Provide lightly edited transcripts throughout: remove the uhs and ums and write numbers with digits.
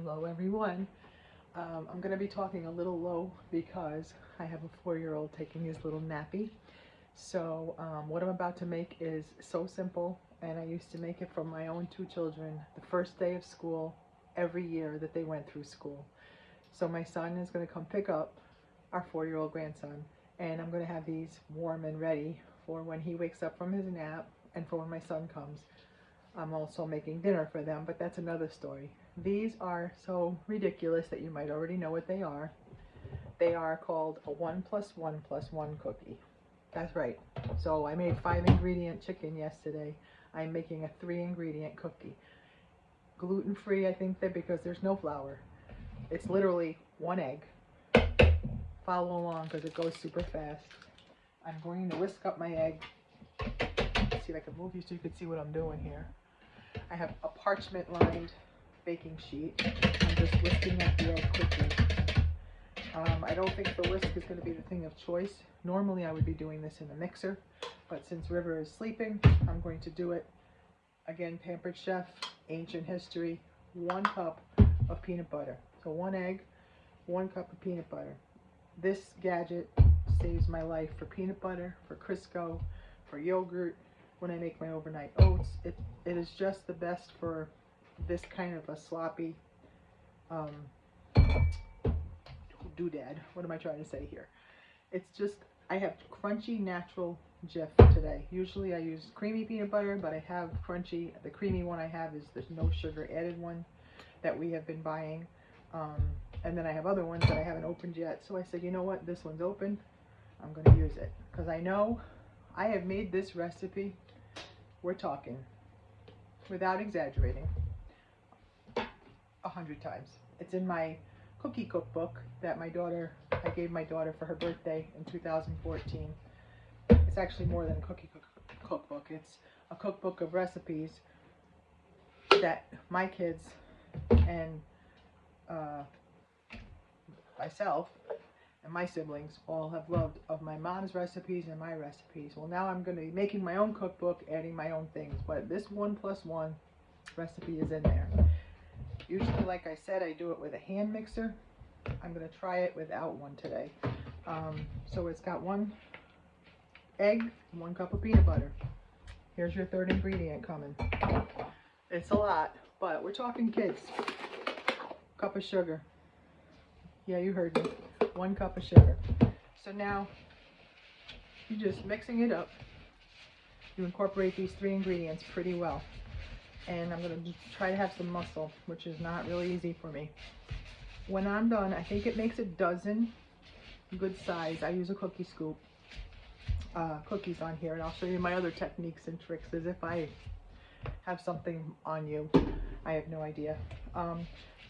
Hello everyone. I'm going to be talking a little low because I have a 4-year-old taking his little nappy. So what I'm about to make is so simple, and I used to make it for my own 2 children the first day of school every year that they went through school. So my son is going to come pick up our 4-year-old grandson, and I'm going to have these warm and ready for when he wakes up from his nap and for when my son comes. I'm also making dinner for them, but that's another story. These are so ridiculous that you might already know what they are. They are called a 1+1+1 cookie. That's right. So I made 5-ingredient chicken yesterday. I'm making a 3-ingredient cookie. Gluten-free, I think, that because there's no flour. It's literally 1 egg. Follow along because it goes super fast. I'm going to whisk up my egg. Let's see if I can move you so you can see what I'm doing here. I have a parchment lined baking sheet. I'm just whisking up the egg quickly. I don't think the whisk is going to be the thing of choice. Normally I would be doing this in a mixer, but since River is sleeping, I'm going to do it. Again, Pampered Chef, ancient history, 1 cup of peanut butter. So 1 egg, 1 cup of peanut butter. This gadget saves my life for peanut butter, for Crisco, for yogurt, when I make my overnight oats. It is just the best for this kind of a sloppy doodad. What am I trying to say here? It's just, I have crunchy natural Jif today. Usually I use creamy peanut butter, but I have crunchy. The creamy one I have is the no sugar added one that we have been buying. And then I have other ones that I haven't opened yet. So I said, you know what? This one's open. I'm going to use it because I know I have made this recipe, we're talking, without exaggerating, 100 times. It's in my cookie cookbook that I gave my daughter for her birthday in 2014. It's actually more than a cookie cookbook. It's a cookbook of recipes that my kids and myself and my siblings all have loved, of my mom's recipes and my recipes. Well, now I'm going to be making my own cookbook, adding my own things, but this 1+1 recipe is in there. Usually, like I said, I do it with a hand mixer. I'm going to try it without one today. So it's got 1 egg, 1 cup of peanut butter. Here's your 3rd ingredient coming. It's a lot, but we're talking kids. Cup of sugar. Yeah, you heard me. 1 cup of sugar. So now you're just mixing it up. You incorporate these 3 ingredients pretty well. And I'm going to try to have some muscle, which is not really easy for me. When I'm done, I think it makes a dozen good size. I use a cookie scoop. Cookies on here, and I'll show you my other techniques and tricks as if I have something on you. I have no idea.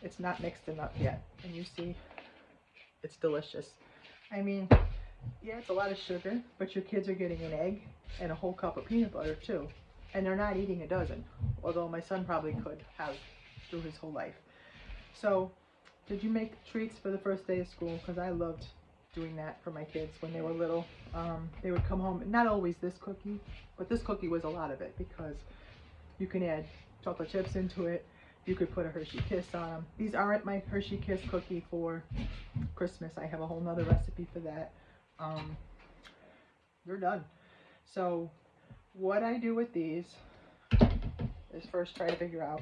It's not mixed enough yet, and you see it's delicious. I mean, yeah, it's a lot of sugar, but your kids are getting an egg and a whole cup of peanut butter too, and they're not eating a dozen, although my son probably could have through his whole life. So did you make treats for the first day of school? Because I loved doing that for my kids when they were little. They would come home, not always this cookie, but this cookie was a lot of it because you can add chocolate chips into it. You could put a Hershey Kiss on them. These aren't my Hershey Kiss cookie for Christmas. I have a whole nother recipe for that. You're done. So what I do with these is first try to figure out,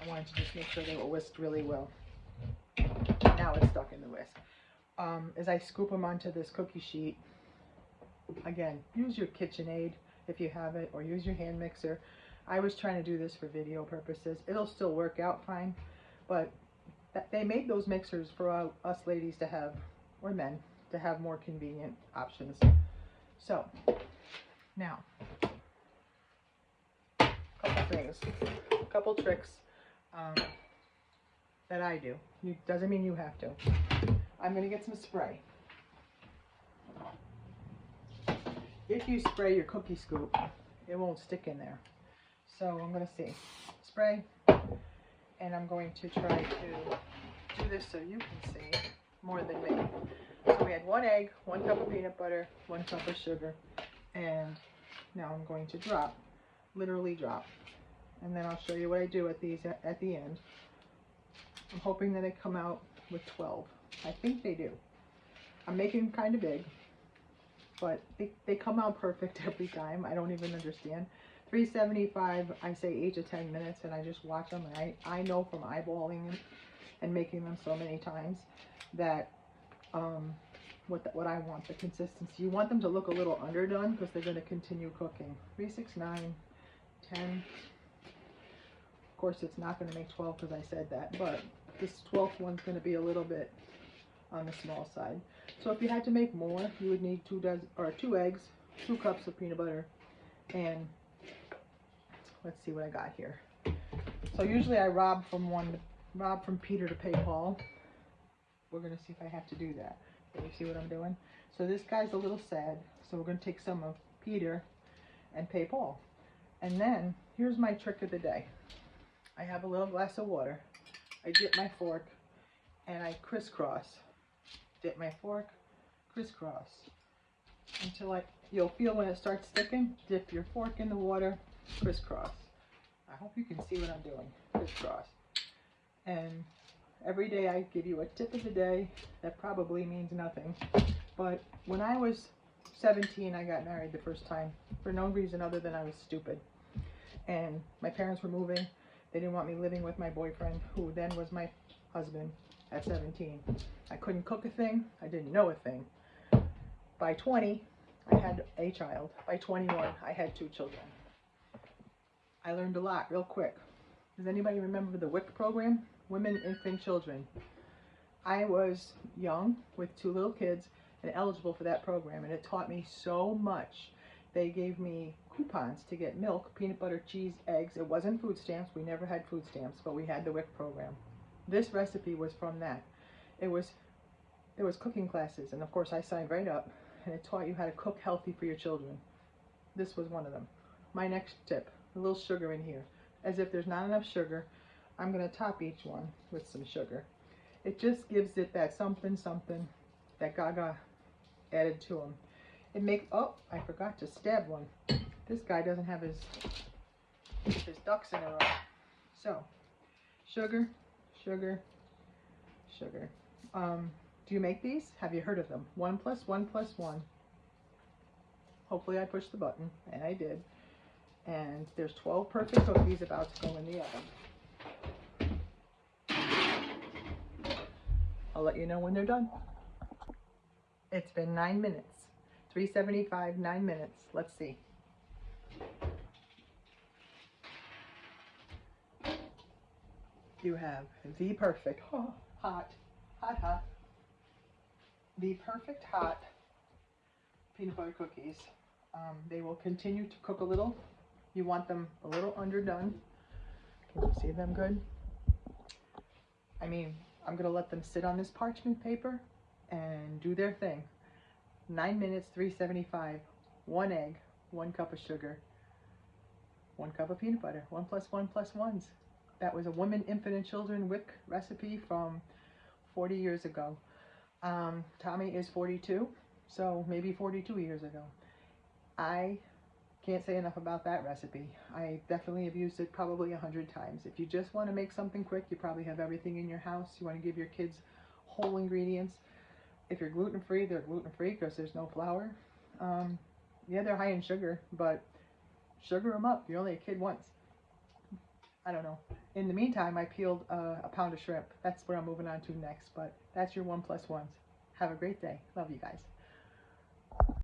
I wanted to just make sure they were whisked really well. Now it's stuck in the whisk. As I scoop them onto this cookie sheet, again, use your KitchenAid if you have it, or use your hand mixer. I was trying to do this for video purposes. It'll still work out fine, but they made those mixers for us ladies to have, or men, to have more convenient options. So, now, a couple things, a couple tricks that I do. Doesn't mean you have to. I'm going to get some spray. If you spray your cookie scoop, it won't stick in there. So I'm going to see. Spray. And I'm going to try to do this so you can see more than me. So we had 1 egg, 1 cup of peanut butter, 1 cup of sugar. And now I'm going to drop, literally drop. And then I'll show you what I do at these at the end. I'm hoping that they come out with 12. I think they do. I'm making them kind of big, but they come out perfect every time. I don't even understand. 375, I say 8 to 10 minutes, and I just watch them. And I know from eyeballing them and making them so many times that what I want, the consistency. You want them to look a little underdone because they're going to continue cooking. 369, 10. Of course, it's not going to make 12 because I said that, but this 12th one's going to be a little bit on the small side. So if you had to make more, you would need 2 eggs, 2 cups of peanut butter, and let's see what I got here. So usually I rob from Peter to pay Paul. We're going to see if I have to do that. You see what I'm doing? So this guy's a little sad, so we're going to take some of Peter and pay Paul. And then here's my trick of the day. I have a little glass of water. I dip my fork and I crisscross. Dip my fork, crisscross until you'll feel when it starts sticking. Dip your fork in the water, crisscross. I hope you can see what I'm doing. Crisscross. And every day I give you a tip of the day. That probably means nothing. But when I was 17, I got married the first time for no reason other than I was stupid. And my parents were moving. They didn't want me living with my boyfriend, who then was my husband at 17. I couldn't cook a thing. I didn't know a thing. By 20, I had a child. By 21, I had 2 children. I learned a lot real quick. Does anybody remember the WIC program? Women, Infant, Children. I was young with 2 little kids and eligible for that program, and it taught me so much. They gave me coupons to get milk, peanut butter, cheese, eggs. It wasn't food stamps. We never had food stamps, but we had the WIC program. This recipe was from that. There was cooking classes, and of course I signed right up, and it taught you how to cook healthy for your children. This was one of them. My next tip, a little sugar in here. As if there's not enough sugar, I'm going to top each one with some sugar. It just gives it that something that Gaga added to them. It makes, oh, I forgot to stab one. This guy doesn't have his ducks in a row. So, sugar, sugar, sugar. Do you make these? Have you heard of them? 1 + 1 + 1. Hopefully I pushed the button, and I did. And there's 12 perfect cookies about to go in the oven. I'll let you know when they're done. It's been 9 minutes. 375, 9 minutes. Let's see. You have the perfect, hot, the perfect hot peanut butter cookies. They will continue to cook a little. You want them a little underdone. Can you see them good? I mean, I'm going to let them sit on this parchment paper and do their thing. 9 minutes, 375, 1 egg, 1 cup of sugar, 1 cup of peanut butter, 1 + 1 + 1s. That was a Women, Infant, and Children WIC recipe from 40 years ago. Tommy is 42, so maybe 42 years ago. I can't say enough about that recipe. I definitely have used it probably 100 times. If you just want to make something quick, you probably have everything in your house. You want to give your kids whole ingredients. If you're gluten-free, they're gluten-free because there's no flour. Yeah, they're high in sugar, but sugar them up. You're only a kid once. I don't know. In the meantime, I peeled a pound of shrimp. That's what I'm moving on to next, but that's your 1 + 1s. Have a great day. Love you guys.